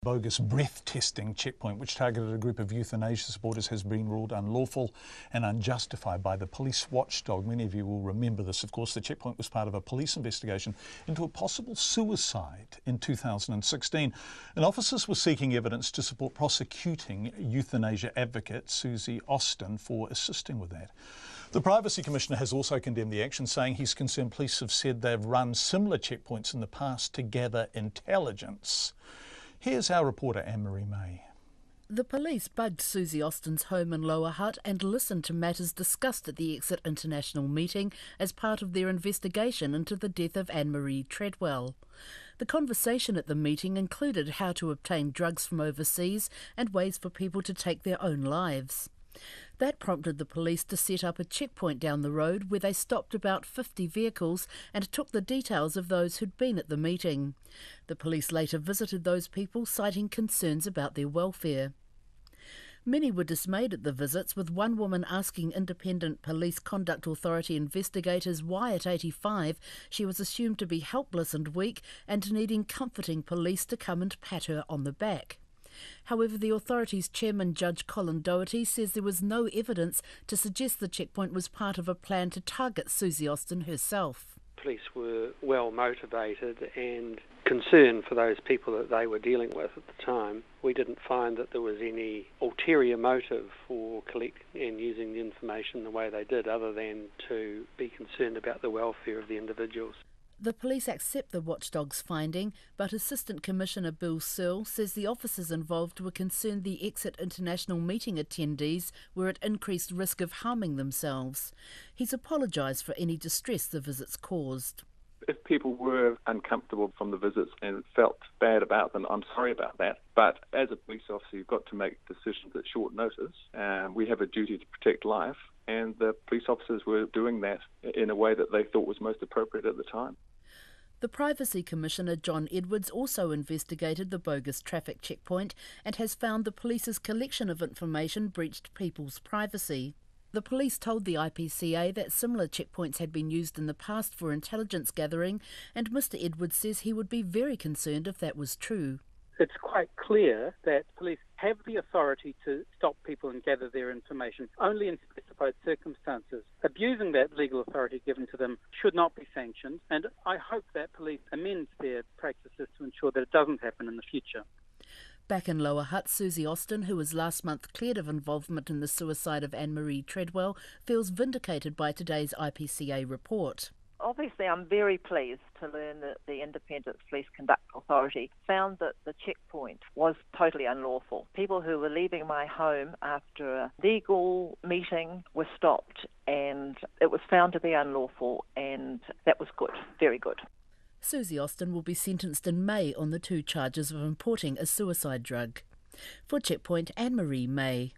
Bogus breath testing checkpoint, which targeted a group of euthanasia supporters, has been ruled unlawful and unjustified by the police watchdog. Many of you will remember this. Of course, the checkpoint was part of a police investigation into a possible suicide in 2016. And officers were seeking evidence to support prosecuting euthanasia advocate Susie Austin for assisting with that. The Privacy Commissioner has also condemned the action, saying he's concerned police have said they've run similar checkpoints in the past to gather intelligence. Here's our reporter Anne-Marie May. The police bugged Susie Austin's home in Lower Hutt and listened to matters discussed at the Exit International meeting as part of their investigation into the death of Anne-Marie Treadwell. The conversation at the meeting included how to obtain drugs from overseas and ways for people to take their own lives. That prompted the police to set up a checkpoint down the road where they stopped about 50 vehicles and took the details of those who'd been at the meeting. The police later visited those people, citing concerns about their welfare. Many were dismayed at the visits, with one woman asking Independent Police Conduct Authority investigators why at 85 she was assumed to be helpless and weak and needing comforting police to come and pat her on the back. However, the authority's chairman, Judge Colin Doherty, says there was no evidence to suggest the checkpoint was part of a plan to target Susie Austin herself. Police were well motivated and concerned for those people that they were dealing with at the time. We didn't find that there was any ulterior motive for collecting and using the information the way they did, other than to be concerned about the welfare of the individuals. The police accept the watchdog's finding, but Assistant Commissioner Bill Searle says the officers involved were concerned the Exit International meeting attendees were at increased risk of harming themselves. He's apologised for any distress the visits caused. If people were uncomfortable from the visits and felt bad about them, I'm sorry about that. But as a police officer, you've got to make decisions at short notice. We have a duty to protect life, and the police officers were doing that in a way that they thought was most appropriate at the time. The Privacy Commissioner, John Edwards, also investigated the bogus traffic checkpoint and has found the police's collection of information breached people's privacy. The police told the IPCA that similar checkpoints had been used in the past for intelligence gathering, and Mr Edwards says he would be very concerned if that was true. It's quite clear that police have the authority to stop people and gather their information only in specified circumstances. Abusing that legal authority given to them should not be sanctioned, and I hope that police amend their practices to ensure that it doesn't happen in the future. Back in Lower Hutt, Susie Austin, who was last month cleared of involvement in the suicide of Anne-Marie Treadwell, feels vindicated by today's IPCA report. Obviously, I'm very pleased to learn that the Independent Police Conduct Authority found that the checkpoint was totally unlawful. People who were leaving my home after a legal meeting were stopped, and it was found to be unlawful, and that was good, very good. Susie Austin will be sentenced in May on the 2 charges of importing a suicide drug. For Checkpoint, Anne-Marie May.